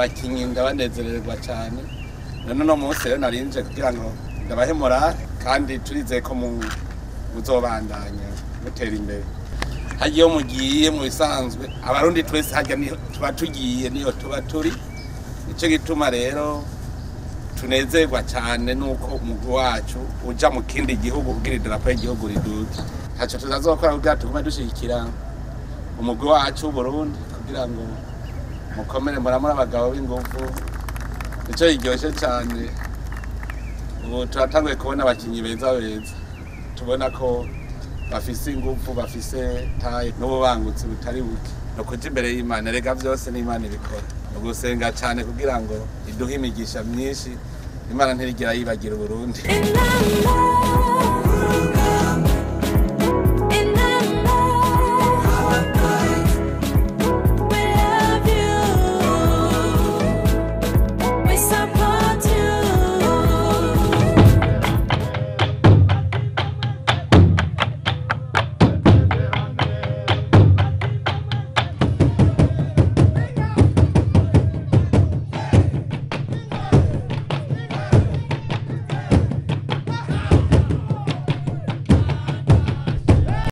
abakinyi ndabanezererwa cyane none no munsi rero narinje kugira ngo ndabahemura kandi turizeye ko muzobandanya gutera imbere hagiye mugiye mu bisanzwe abarundi twese hajya tuba tugiye niyo tuba turi nicyo gituma rero tunezerwa cyane nuko umugwi wacu uja mu kindi gihugu kugira idarapo y'igihugu riduze haco tuzazokora kugira tugume dushigikira umugwi wacu w'Uburundi kugira ngo mukomere muramura abagabo b'ingufu nicyo iryoshye cyane ubu turatanguye kubona abakinyi beza tubona ko bafise ingufu bafise taye n'ububangutsi butari buke no kuja imbere y'Imana rega vyose n'Imana ibikora ugusenga cyane kugira ngo iduhe imigisha myinshi Imana ntirigera yibagira Uburundi.